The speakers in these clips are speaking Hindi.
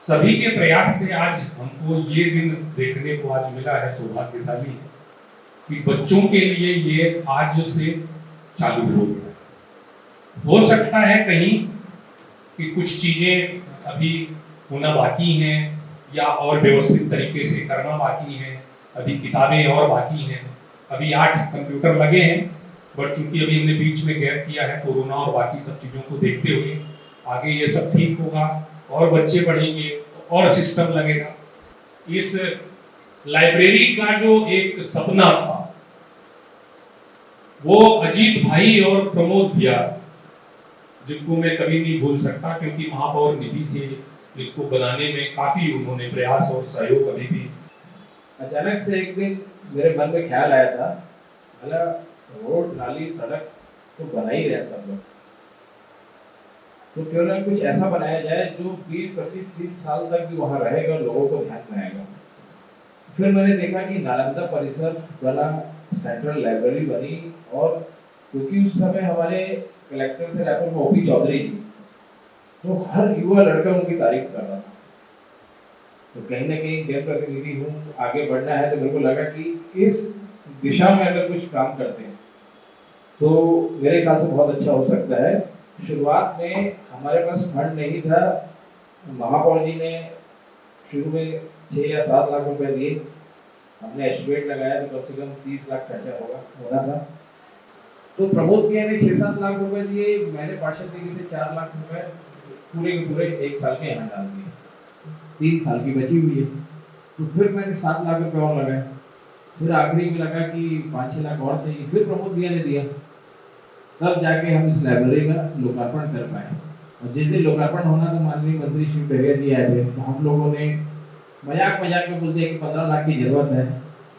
सभी के प्रयास से आज हमको ये दिन देखने को आज मिला है, सौभाग्यशाली है कि बच्चों के लिए ये आज से चालू हो गया। हो सकता है कहीं कि कुछ चीजें अभी होना बाकी हैं या और व्यवस्थित तरीके से करना बाकी है, अभी किताबें और बाकी हैं, अभी 8 कंप्यूटर लगे हैं, बट चूंकि अभी हमने बीच में गैप किया है कोरोना और बाकी सब चीजों को देखते हुए आगे ये सब ठीक होगा और बच्चे पढ़ेंगे और सिस्टम लगेगा। इस लाइब्रेरी का जो एक सपना था वो अजीत भाई और प्रमोद भैया, जिनको मैं कभी नहीं भूल सकता क्योंकि महापौर निधि से इसको बनाने में काफी उन्होंने प्रयास और सहयोग अभी भी। अचानक से एक दिन मेरे मन में ख्याल आया था, भला रोड नाली सड़क तो बना ही रहे सब लोग, तो क्यों ना कुछ ऐसा बनाया जाए जो 20, 25, 30 साल तक भी वहाँ रहेगा और लोगों को ध्यान में आएगा। फिर मैंने देखा कि नालंदा परिसर बना, सेंट्रल लाइब्रेरी बनी, और क्योंकि उस समय हमारे कलेक्टर थे रायपुर में ओपी चौधरी जी, तो हर युवा लड़का उनकी तारीफ कर रहा था। तो कहीं ना कहीं जनप्रतिनिधि हूँ, आगे बढ़ना है, तो मेरे को लगा कि इस दिशा में अगर कुछ काम करते हैं तो मेरे ख्याल से बहुत अच्छा हो सकता है। शुरुआत में हमारे पास फंड नहीं था, महापौर जी ने शुरू में 6 या 7 लाख रुपए दिए, हमने एस्टिमेट लगाया तो कम से कम 30 लाख खर्चा होना था। तो प्रमोद भैया ने 6-7 लाख रुपए दिए, मैंने पार्षद निधि से 4 लाख रुपए पूरे के पूरे 1 साल के यहाँ डाल दिए, 3 साल की बची हुई है। तो फिर मैंने 7 लाख रुपए और लगाए, फिर आखिरी में लगा कि 5-6 लाख और चाहिए, फिर प्रमोद भैया ने दिया, तब जाके हम इस लाइब्रेरी का लोकार्पण कर पाए। और जिस दिन लोकार्पण होना तो माननीय मंत्री श्री बघेल जी आए थे, तो हम लोगों ने मजाक में बोलते हैं कि 15 लाख की जरूरत है,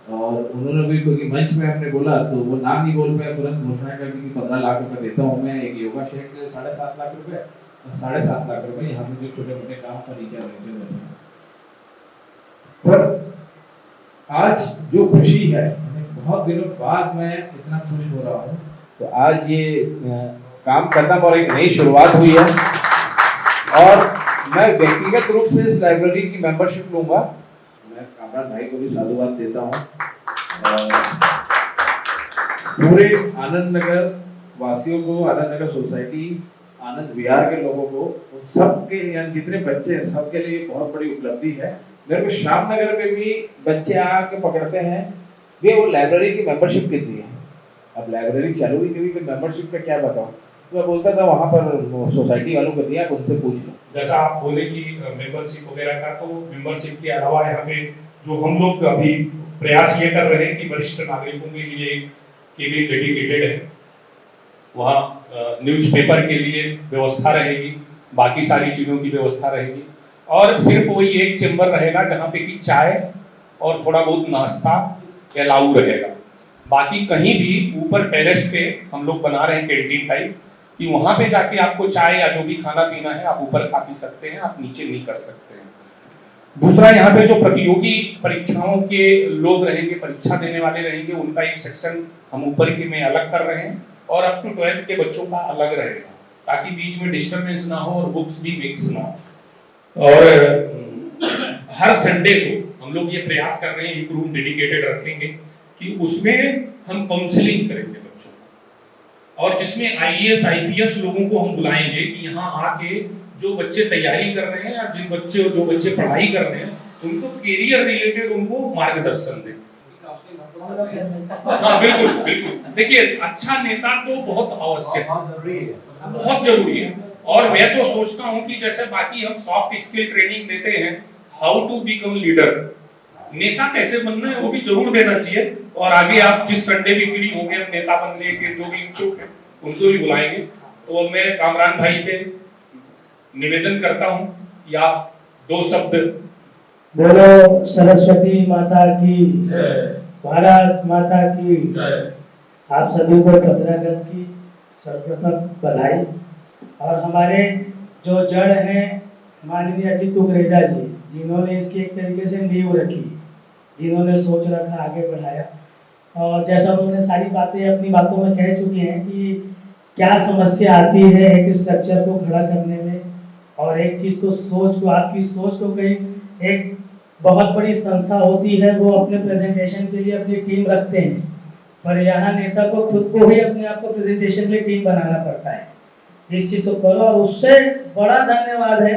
और उन्होंने भी क्योंकि मंच में हमने बोला तो वो नाम नहीं बोल पाए, तुरंत घोषणा कर दी कि 15 लाख रुपए देता हूँ मैं, एक योगा शेड के 7.5 लाख रुपए और 7.5 लाख रुपए यहाँ पे जो छोटे मोटे काम फर्नीचर रहते। पर आज जो खुशी है, बहुत दिनों बाद मैं इतना खुश हो रहा हूँ, तो आज ये काम करना और एक नई शुरुआत हुई है, और मैं व्यक्तिगत रूप से इस लाइब्रेरी की मेंबरशिप लूंगा। मैं कामरान भाई को भी साधुवाद देता हूँ, पूरे आनंद नगर वासियों को, आनंद नगर सोसाइटी, आनंद विहार के लोगों को, सबके जितने बच्चे हैं सबके लिए बहुत बड़ी उपलब्धि है। मेरे को श्याम नगर में भी बच्चे आके पकड़ते हैं, वे वो लाइब्रेरी की मेंबरशिप कितनी है, अब लाइब्रेरी चालू हुई कभी, तो मेंबरशिप का क्या बताऊं, तो मैं बोलता था वहां पर सोसाइटी वालों को दिया, उनसे पूछ लो। जैसा आप बोले कि मेंबरशिप वगैरह का, तो मेंबरशिप के अलावा यहाँ पे जो हम लोग अभी प्रयास ये कर रहे हैं कि वरिष्ठ नागरिकों के लिए केबिन डेडिकेटेड है, वहाँ न्यूज़पेपर के लिए व्यवस्था रहेगी, बाकी सारी चीजों की व्यवस्था रहेगी, और सिर्फ वही एक चेंबर रहेगा जहाँ पे कि चाय और थोड़ा बहुत नाश्ता अलाउ रहेगा। बाकी कहीं भी ऊपर टेरेस पे हम लोग बना रहे हैं कैंटीन टाइप, कि वहां पे जाके आपको चाय या जो भी खाना पीना है आप ऊपर खा पी सकते हैं, आप नीचे नहीं कर सकते हैं। दूसरा, यहाँ पे जो प्रतियोगी परीक्षाओं के लोग रहेंगे, परीक्षा देने वाले रहेंगे, उनका एक सेक्शन हम ऊपर के में अलग कर रहे हैं, और अप टू 12th के बच्चों का अलग रहेगा, ताकि बीच में डिस्टर्बेंस ना हो और बुक्स भी मिक्स ना हो। और हर संडे को हम लोग ये प्रयास कर रहे हैं, एक रूम डेडिकेटेड रखेंगे कि उसमें हम काउंसलिंग करेंगे बच्चों को, और जिसमें IAS IPS लोगों को हम बुलाएंगे कि यहाँ आके जो बच्चे तैयारी कर रहे हैं या जो बच्चे पढ़ाई कर रहे हैं, उनको करियर रिलेटेड उनको मार्गदर्शन दें। हाँ बिल्कुल बिल्कुल, देखिए अच्छा नेता तो बहुत आवश्यक है, बहुत जरूरी है। और मैं तो सोचता हूँ कि जैसे बाकी हम सॉफ्ट स्किल ट्रेनिंग देते हैं, हाउ टू बिकम लीडर, नेता कैसे बनना है वो भी जरूर देना चाहिए। और आगे आप जिस संडे भी फ्री होंगे, नेता बनने के जो भी इच्छुक है उनको भी बुलाएंगे। तो मैं कामरान भाई से निवेदन करता हूं कि आप 2 शब्द। बोलो सरस्वती माता की जय, भारत माता की जय। आप सभी को 15 अगस्त की सर्वप्रथम बधाई। और हमारे जो जड़ हैं माननीय अजीत कुकरेजा जी, जिन्होंने इसकी एक तरीके से नींव रखी, जिन्होंने सोच रखा, आगे बढ़ाया, और जैसा उन्होंने सारी बातें अपनी बातों में कह चुके हैं कि क्या समस्या आती है एक स्ट्रक्चर को खड़ा करने में, और एक चीज को सोच को आपकी सोच को कहीं एक बहुत बड़ी संस्था होती है वो अपने प्रेजेंटेशन के लिए अपनी टीम रखते हैं, पर यहाँ नेता को खुद को ही अपने आप को प्रेजेंटेशन के लिए टीम बनाना पड़ता है। इस चीज को करो और उससे बड़ा धन्यवाद है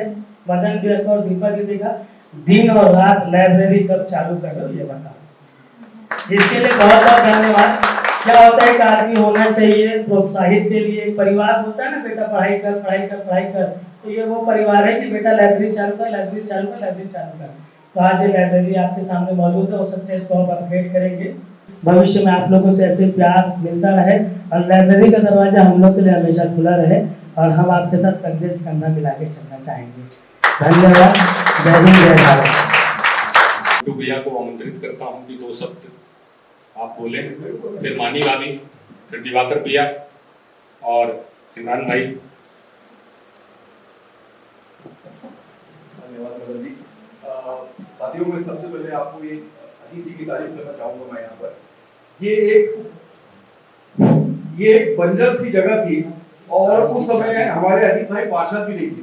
मदन भैया और दीपक दीदी का, दिन और रात लाइब्रेरी कब चालू कर रहे हो ये बताओ, इसके लिए बहुत बहुत धन्यवाद। क्या होता है, एक आदमी होना चाहिए प्रोत्साहित के लिए, एक परिवार होता है ना, बेटा पढ़ाई कर पढ़ाई कर पढ़ाई कर, तो ये वो परिवार है कि बेटा लाइब्रेरी चालू कर लाइब्रेरी चालू कर लाइब्रेरी चालू कर। तो आज ये लाइब्रेरी आपके सामने मौजूद है, हो सकता है इसको हम अपग्रेड करेंगे, भविष्य में आप लोगों से ऐसे प्यार मिलता रहे और लाइब्रेरी का दरवाजा हम लोग के लिए हमेशा खुला रहे और हम आपके साथ कंधे से कंधा मिला के चलना चाहेंगे। धन्यवाद। जय हिंद जय भारत। तो भैया को आमंत्रित करता हूँ कि 2 शब्द आप बोले, फिर मानी भाभी, फिर दिवाकर भैया और इमरान भाई। धन्यवाद मदन जी। साथियों, मैं सबसे पहले आपको ये अजीत जी की तारीफ करना चाहूंगा। मैं यहाँ पर ये एक बंजर सी जगह थी और उस समय हमारे अजीत भाई पार्षद भी नहीं थे।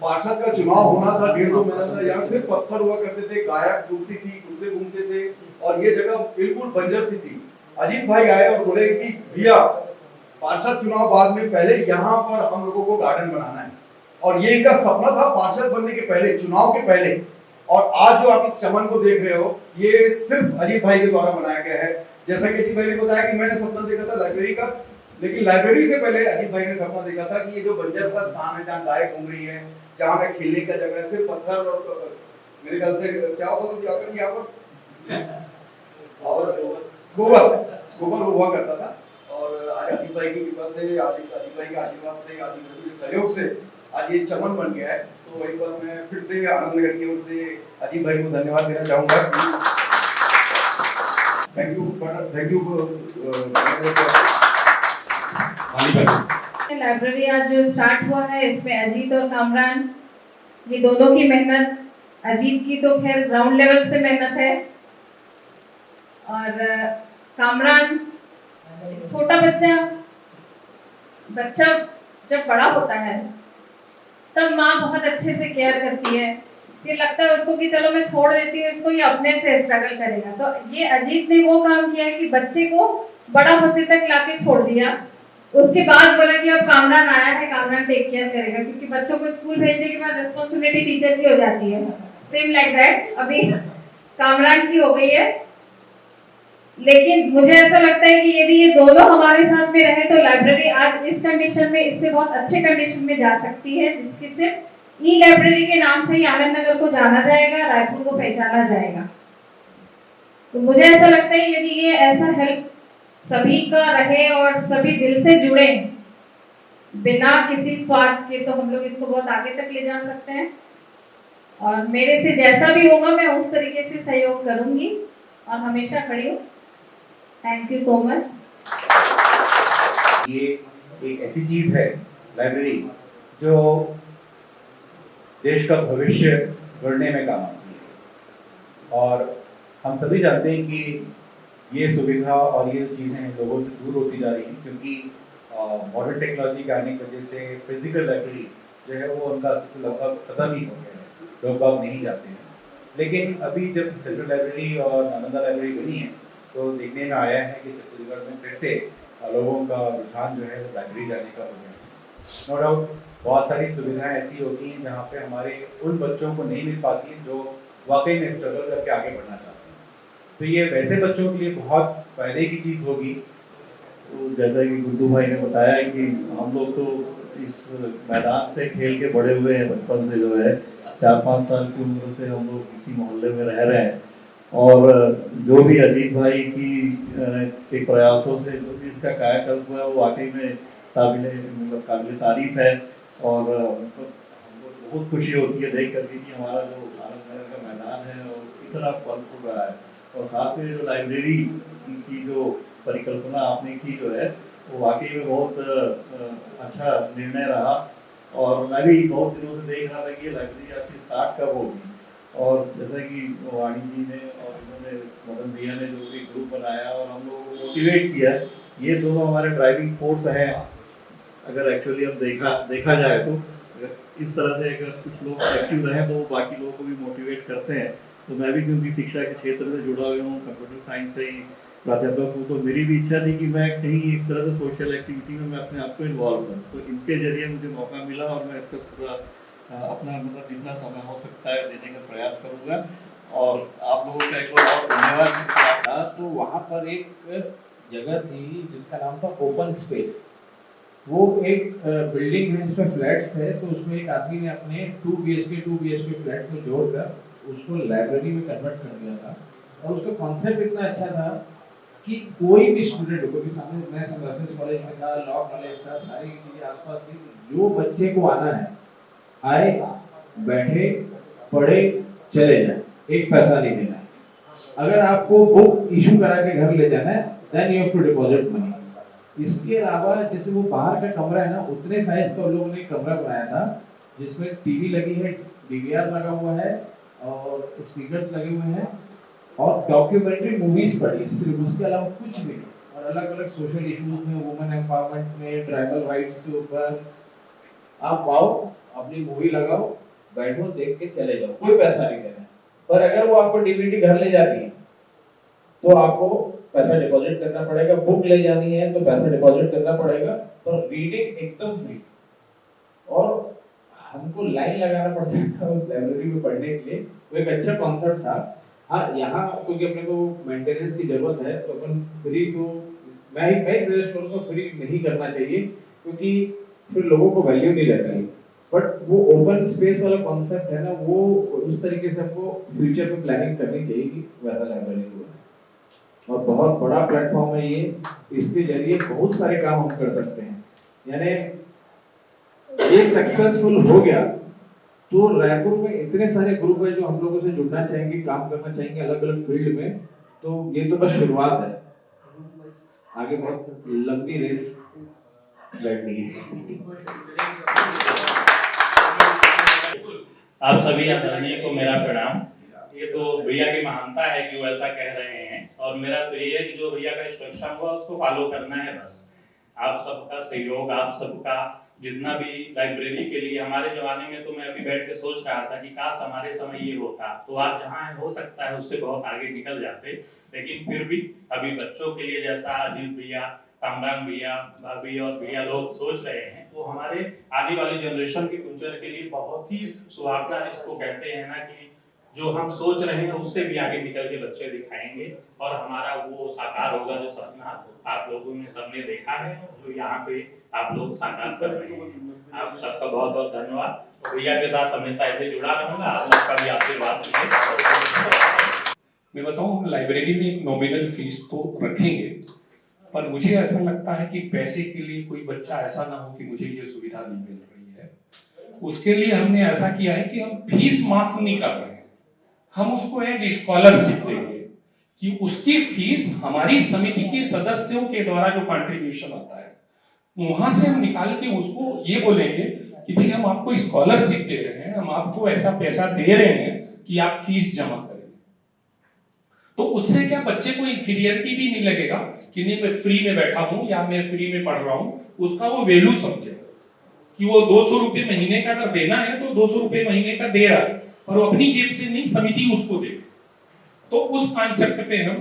पार्षद का चुनाव होना था 1.5-2 महीना था, यहाँ सिर्फ पत्थर हुआ करते थे, गायक घूमती थी, कुत्ते घूमते थे और ये जगह बिल्कुल बंजर सी थी। अजीत भाई आए और बोले कि भैया पार्षद चुनाव बाद में, पहले यहाँ पर हम लोगों को गार्डन बनाना है। और ये इनका सपना था पार्षद बनने के पहले, चुनाव के पहले। और आज जो आप इस चमन को देख रहे हो ये सिर्फ अजीत भाई के द्वारा बनाया गया है। जैसा कि अजीत भाई ने बताया कि मैंने सपना देखा था लाइब्रेरी का, लेकिन लाइब्रेरी से पहले अजीत भाई ने सपना देखा था कि ये जो बंजर सा स्थान है जहाँ गाय घूम रही है, जहाँ पे खेलने का जगह है, सिर्फ पत्थर और मेरे ख्याल से क्या होता था यहाँ पर और गोबर हुआ करता था। और आज अजीत भाई की कृपा से, अजीत भाई के आशीर्वाद से, अजीत भाई के सहयोग से आज ये चमन बन गया है। तो एक बार मैं फिर से आनंद नगर की ओर से अजीत भाई को धन्यवाद देना चाहूंगा। Thank you. लाइब्रेरी आज जो स्टार्ट हुआ है इसमें अजीत और कामरान, ये दोनों की मेहनत, अजीत की तो खैर ग्राउंड लेवल से मेहनत है और कामरान छोटा बच्चा जब बड़ा होता है तब माँ बहुत अच्छे से केयर करती है, फिर लगता है उसको कि चलो मैं छोड़ देती हूँ इसको, ये अपने से स्ट्रगल करेगा। तो ये अजीत ने वो काम किया है कि बच्चे को बड़ा होते तक लाके छोड़ दिया, उसके बाद बोला कि अब कामरान आया है, कामरान टेक केयर करेगा, क्योंकि बच्चों को स्कूल भेजने के बाद रिस्पॉन्सिबिलिटी टीचर की हो जाती है। सेम लाइक दैट अभी कामरान की हो गई है। लेकिन मुझे ऐसा लगता है कि यदि ये दोनों हमारे साथ में रहे तो लाइब्रेरी आज इस कंडीशन में इससे बहुत अच्छे कंडीशन में जा सकती है, जिसके सिर्फ ई लाइब्रेरी के नाम से ही आनंद नगर को जाना जाएगा, रायपुर को पहचाना जाएगा। तो मुझे ऐसा लगता है यदि ये ऐसा हेल्प सभी का रहे और सभी दिल से जुड़े बिना किसी स्वार्थ के, तो हम लोग इसको बहुत आगे तक ले जा सकते हैं। और मेरे से जैसा भी होगा मैं उस तरीके से सहयोग करूंगी और हमेशा खड़ी हूँ। Thank you so much. ये एक ऐसी चीज है लाइब्रेरी जो देश का भविष्य गढ़ने में काम आती है। और हम सभी जानते हैं कि ये सुविधा और ये चीज़ें लोगों से दूर होती जा रही हैं, क्योंकि मॉडर्न टेक्नोलॉजी के आने की वजह से फिजिकल लाइब्रेरी जो है वो उनका लगभग खत्म ही हो गया है, लोग बाग नहीं जाते हैं। लेकिन अभी जब सेंट्रल लाइब्रेरी और नालंदा लाइब्रेरी बनी है तो देखने में आया है कि छत्तीसगढ़ में फिर से लोगों का रुझान जो है वो लाइब्रेरी जाने का हो गया है। नो डाउट बहुत सारी सुविधाएं ऐसी होती हैं जहाँ पे हमारे उन बच्चों को नहीं मिल पाती हैं जो वाकई में स्ट्रगल करके आगे बढ़ना चाहते हैं। तो ये वैसे बच्चों के लिए बहुत फायदे की चीज़ होगी। तो जैसा कि गुड्डू भाई ने बताया कि हम लोग तो इस मैदान पे खेल के बड़े हुए हैं, बचपन से जो है 4-5 साल की उम्र से हम लोग इसी मोहल्ले में रह रहे हैं। और जो भी अजीत भाई के प्रयासों से जो भी इसका कायाकल्प हुआ है वो वाकई में काबिल तारीफ है। और हमको बहुत खुशी होती है देख करके कि हमारा जो आनंद नगर का मैदान है और इतना फल फूल रहा है। और साथ में जो लाइब्रेरी की जो परिकल्पना आपने की जो है वो वाकई में बहुत अच्छा निर्णय रहा। और मैं भी बहुत दिनों से देख रहा था कि ये लाइब्रेरी आपकी स्टार्ट कब होगी। और जैसा कि वाणी जी ने और इन्होंने मदन भैया ने जो भी ग्रुप बनाया और हम लोगों को मोटिवेट किया, ये दोनों हमारे ड्राइविंग फोर्स हैं अगर एक्चुअली हम देखा जाए तो। अगर इस तरह से अगर कुछ लोग एक्टिव रहे तो वो बाकी लोगों को भी मोटिवेट करते हैं। तो मैं भी क्योंकि शिक्षा के क्षेत्र से जुड़ा हुआ हूँ, कंप्यूटर साइंस से ही प्राध्यापक हूँ, तो मेरी भी इच्छा थी कि मैं कहीं इस तरह से सोशल एक्टिविटी में मैं अपने आप को इन्वॉल्व करूँ। तो इनके जरिए मुझे मौका मिला और मैं इससे पूरा अपना मतलब जितना समय हो सकता है देने का प्रयास करूँगा। और आप लोगों का एक बार और धन्यवाद। था तो वहाँ पर एक जगह थी जिसका नाम था ओपन स्पेस। वो एक बिल्डिंग है जिसमें फ्लैट्स थे, तो उसमें एक आदमी ने अपने 2 BHK फ्लैट को जोड़कर उसको लाइब्रेरी में कन्वर्ट कर दिया था। और उसका कॉन्सेप्ट इतना अच्छा था कि कोई भी स्टूडेंट हो, क्योंकि सामने मैं सनराइजर्स कॉलेज में था, लॉ कॉलेज था, सारी चीज़ें आसपास थी, जो बच्चे को आना है आए, बैठे, पढ़े, चले जाए, एक पैसा नहीं देना है। अगर आपको बुक इशू करा के घर ले जाना है, then you have to deposit money. इसके अलावा जैसे वो बाहर का कमरा है ना, उतने साइज का लोगों ने कमरा बनाया था जिसमें टीवी लगी है, डीवीआर लगा हुआ है और स्पीकर्स लगे हुए हैं और डॉक्यूमेंट्री मूवीज पड़ी, सिर्फ उसके अलावा कुछ भी नहीं। और अलग अलग सोशल इश्यूज में, वुमेन एम्पावरमेंट में, ट्राइबल राइट्स के ऊपर आप आओ, अपनी मूवी लगाओ, बैठो, देख के चले जाओ, कोई पैसा नहीं देना। पर अगर वो आपको डीवीडी घर ले जाती है तो आपको पैसा डिपॉजिट करना पड़ेगा, बुक ले जानी है तो पैसा डिपॉजिट करना पड़ेगा, पर रीडिंग एकदम फ्री। और हमको लाइन लगाना पड़ता था उस लाइब्रेरी में पढ़ने के लिए। वो एक अच्छा कॉन्सेप्ट था। हाँ, यहाँ क्योंकि अपने को मेंटेनेंस की जरूरत है तो अपन फ्री तो मैं सजेस्ट करूँगा फ्री नहीं करना चाहिए, क्योंकि फिर लोगों को वैल्यू नहीं रहता है। बट वो ओपन स्पेस वाला कॉन्सेप्ट है ना, वो उस तरीके से हमको फ्यूचर में प्लानिंग करनी चाहिए कि वैसा लाइब्रेरी हो। और बहुत बड़ा प्लेटफॉर्म है ये, इसके जरिए बहुत सारे काम हम कर सकते हैं। यानी ये सक्सेसफुल हो गया तो रायपुर में इतने सारे ग्रुप है जो हम लोगों से जुड़ना चाहेंगे, काम करना चाहेंगे अलग अलग फील्ड में। तो ये तो बस शुरुआत है, आगे बहुत लंबी रेस लड़नी है। आप सभी आदरणीय को मेरा प्रणाम। ये तो भैया की महानता है कि वो ऐसा कह रहे हैं, और मेरा तो ये है कि जो भैया का इंस्ट्रक्शन हुआ उसको फॉलो करना है बस। आप सबका सहयोग, आप सबका जितना भी लाइब्रेरी के लिए, हमारे जमाने में तो मैं अभी बैठ के सोच रहा था कि काश हमारे समय ये होता तो आज जहाँ हो सकता है उससे बहुत आगे निकल जाते। लेकिन फिर भी अभी बच्चों के लिए जैसा अजीत भैया, कामरान भैया, भाभी और भैया लोग सोच रहे हैं, वो हमारे आने वाली जनरेशन के फ्यूचर के लिए बहुत ही सुहावना, इसको कहते हैं ना कि जो हम सोच रहे हैं उससे भी आगे निकल के बच्चे दिखाएंगे और हमारा वो साकार होगा जो सपना आप लोगों ने सबने देखा है, जो यहाँ पे आप लोग साकार कर रहे हैं। आप सबका बहुत बहुत धन्यवाद। भैया के साथ हमेशा ऐसे जुड़ा रहूंगा, आप लोग का भी आशीर्वाद मिले। मैं बताऊं, हम लाइब्रेरी में एक नॉमिनल फीस तो रखेंगे, पर मुझे ऐसा लगता है कि पैसे के लिए कोई बच्चा ऐसा ना हो कि मुझे ये सुविधा नहीं मिल रही है। उसके लिए हमने ऐसा किया है कि हम फीस माफ नहीं कर रहे हैं, हम उसको एज स्कॉलरशिप देंगे कि उसकी फीस हमारी समिति के सदस्यों के द्वारा जो कंट्रीब्यूशन आता है वहां से हम निकाल के उसको ये बोलेंगे कि भाई हम आपको स्कॉलरशिप दे रहे हैं, हम आपको ऐसा पैसा दे रहे हैं कि आप फीस जमा करें। तो उससे क्या बच्चे को इंफीरियरिटी भी नहीं लगेगा कि नहीं मैं फ्री में बैठा हूं या मैं फ्री में पढ़ रहा हूं, उसका वो वैल्यू समझेगा कि वो 200 रुपए महीने का अगर देना है तो 200 रुपए महीने का दे रहा है, और वो अपनी जेब से नहीं, समिति उसको दे। तो उस कॉन्सेप्ट पे हम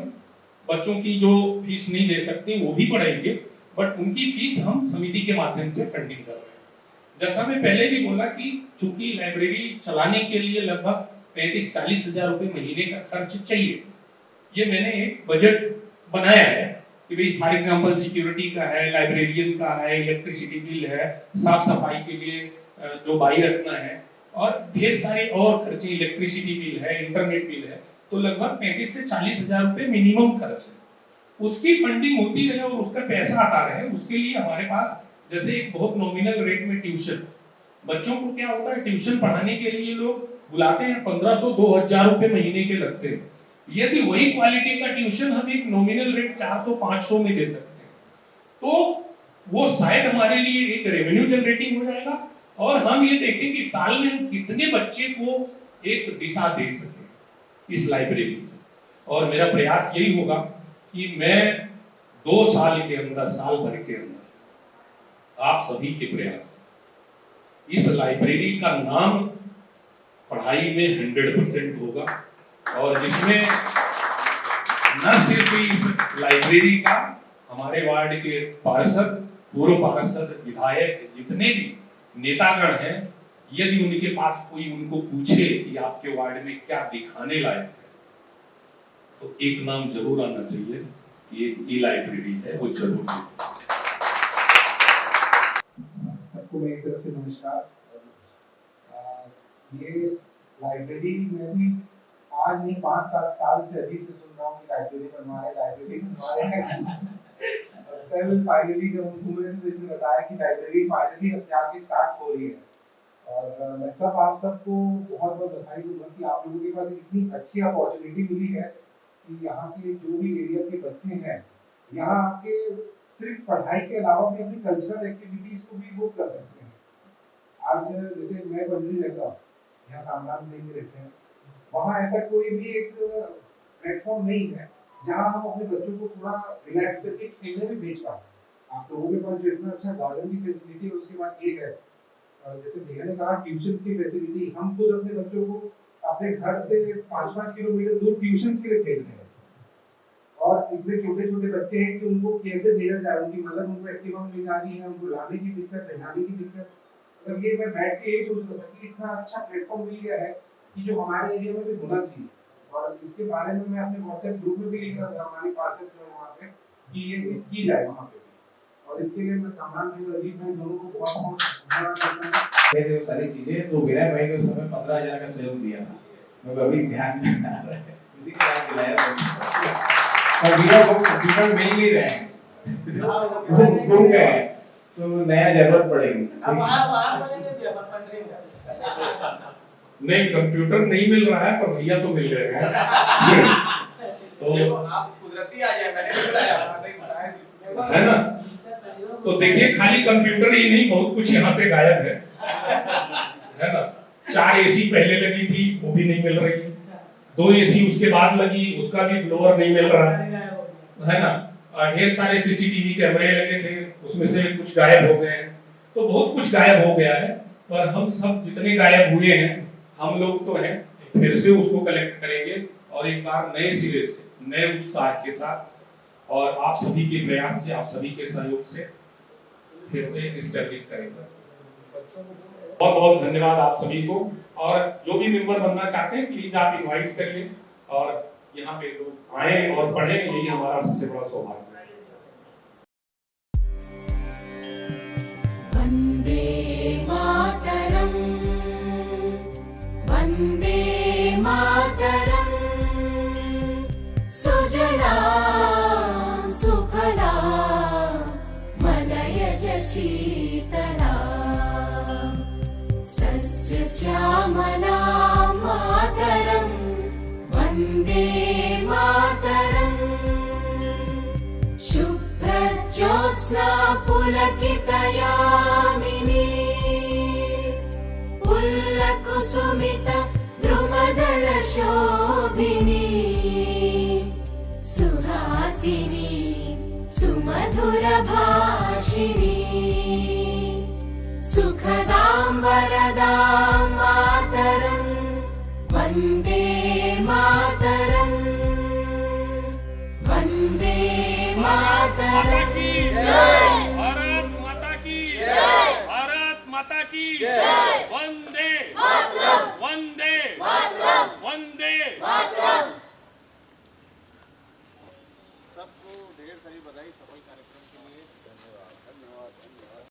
बच्चों की जो फीस नहीं दे सकते वो भी पढ़ाएंगे, बट उनकी फीस हम समिति के माध्यम से फंडिंग कर रहे हैं। जैसा मैं पहले भी बोला कि चूंकि लाइब्रेरी चलाने के लिए लगभग 35-40 हजार रुपए महीने का खर्च चाहिए, ये मैंने एक बजट बनाया है कि भाई फॉर एग्जांपल सिक्योरिटी का है, लाइब्रेरियन का है, इलेक्ट्रिसिटी बिल है, साफ सफाई के लिए जो बाई रखना है, और ढेर सारे और खर्चे, इलेक्ट्रिसिटी बिल है, इंटरनेट बिल है, तो लगभग 35 से 40 हजार रुपए मिनिमम खर्च है। उसकी फंडिंग होती रहे और उसका पैसा आता रहे, उसके लिए हमारे पास जैसे एक बहुत नॉमिनल रेट में ट्यूशन, बच्चों को क्या होता है ट्यूशन पढ़ाने के लिए लोग बुलाते हैं 1500-2000 रुपए महीने के लगते हैं। यदि वही क्वालिटी का ट्यूशन हम एक नॉमिनल रेट 400-500 में दे सकते हैं तो वो शायद हमारे लिए एक रेवेन्यू जनरेटिंग हो जाएगा, और हम ये देखें कि साल में हम कितने बच्चे को एक दिशा दे सके इस लाइब्रेरी से। और मेरा प्रयास यही होगा कि मैं 2 साल के अंदर, साल भर के अंदर आप सभी के प्रयास इस लाइब्रेरी का नाम पढ़ाई में 100% होगा, और जिसमें न सिर्फ इस लाइब्रेरी का हमारे वार्ड के पार्षद, पूर्व पार्षद, विधायक, जितने भी नेतागण हैं, यदि उनके पास कोई उनको पूछे कि आपके वार्ड में क्या दिखाने लायक है, तो एक नाम जरूर आना चाहिए कि एक ई लाइब्रेरी है, वो जरूर है। सबको मेरी तरफ से नमस्कार। ये लाइब्रेरी में भी आज नहीं 5-7 साल से अजीब से सुन रहा हूँ कि लाइब्रेरी बनवा रहे हैं। कल फाइनली जब उनको मैंने बताया कि लाइब्रेरी फाइनली अपने आप की स्टार्ट हो रही है, और मैं आप सबको बहुत बहुत बधाई दूंगा कि आप लोगों के पास इतनी अच्छी अपॉर्चुनिटी मिली है कि यहाँ के जो भी एरिया के बच्चे हैं, यहाँ आपके सिर्फ पढ़ाई के अलावा भी अपनी कल्चरल एक्टिविटीज को भी वो कर सकते हैं। आज जैसे मैं बंदरी रहता हूँ, यहाँ कामरान में रहते हैं, वहाँ ऐसा कोई भी एक प्लेटफॉर्म नहीं है जहाँ हम अपने बच्चों को थोड़ा रिलैक्स करके खेलने में भेज पाए। आप लोगों के पास जो इतना अच्छा गार्डन की फैसिलिटी है, उसके बाद ये है जैसे भैया ने कहा ट्यूशन की फैसिलिटी, हम खुद अपने बच्चों को अपने घर से 5-5 किलोमीटर दूर ट्यूशन के लिए भेज रहे हैं, और इतने छोटे छोटे बच्चे हैं कि उनको कैसे भेजा जाए, उनकी मदर उनको एक्टिवा में ले जा रही है, उनको लाने की दिक्कत, रहने की दिक्कत। तो ये मैं बैठ के यही सोच रहा था कि इतना अच्छा प्लेटफॉर्म मिल गया है कि जो हमारे एरिया में भी होना चाहिए, और इसके बारे में मैं अपने व्हाट्सएप ग्रुप में भी लिख रहा था हमारे पार्षद जो है वहाँ पे कि ये चीज की जाए वहाँ पे, और इसके लिए मैं कामरान भाई और अजीत भाई दोनों को बहुत बहुत धन्यवाद करता हूँ। ये सारी चीजें तो विनय भाई ने उस समय 15,000 का सहयोग दिया था, मैं अभी ध्यान नहीं आ रहा है, उसी के साथ दिलाया और विनय को कंप्यूटर मिल नहीं रहे हैं, घूम गए हैं, तो नया जरूरत पड़ेगी। अब आप बोलेंगे कि अपन पंडरी में नहीं, कंप्यूटर नहीं मिल रहा है, पर भैया तो मिल गए हैं। तो आप कुदरती आ जाए, मैंने बताया है ना, तो देखिए खाली कंप्यूटर ही नहीं, बहुत कुछ यहाँ से गायब है ना। 4 एसी पहले लगी थी, वो भी नहीं मिल रही है, 2 एसी उसके बाद लगी, उसका भी ब्लोअर नहीं मिल रहा है ना। ढेर सारे सीसीटीवी कैमरे लगे थे, उसमें से कुछ गायब हो गए हैं, तो बहुत कुछ गायब हो गया है। पर हम सब जितने गायब हुए हैं, हम लोग तो हैं, फिर से उसको कलेक्ट करेंगे और एक बार नए सिरे से, नए उत्साह के साथ और आप सभी के प्रयास से, आप सभी के सहयोग से फिर से एस्टैब्लिश करेंगे। बहुत बहुत धन्यवाद आप सभी को, और जो भी मेंबर बनना चाहते हैं प्लीज आप इनवाइट करिए और यहाँ पे लोग आए और पढ़ें, यही हमारा सबसे बड़ा सौभाग्य है। वंदे मातरम, वंदे मातरम, सुजलां सुफलां मलयज शीतलां, सस्यश्यामलां मातरं वन्दे मातरम्, शुभ्रज्योत्स्ना पुलकितयामिनी, पुल्लकुसुमित द्रुमदलशोभिनी, सुहासिनी सुमधुरभाषिणी, सुखदां वरदां मातरं वन्दे मातरम्, वन्दे मातरम्। भारत माता की जय, भारत माता की जय, वंदे मातरम, वंदे मातरम, वंदे मातरम।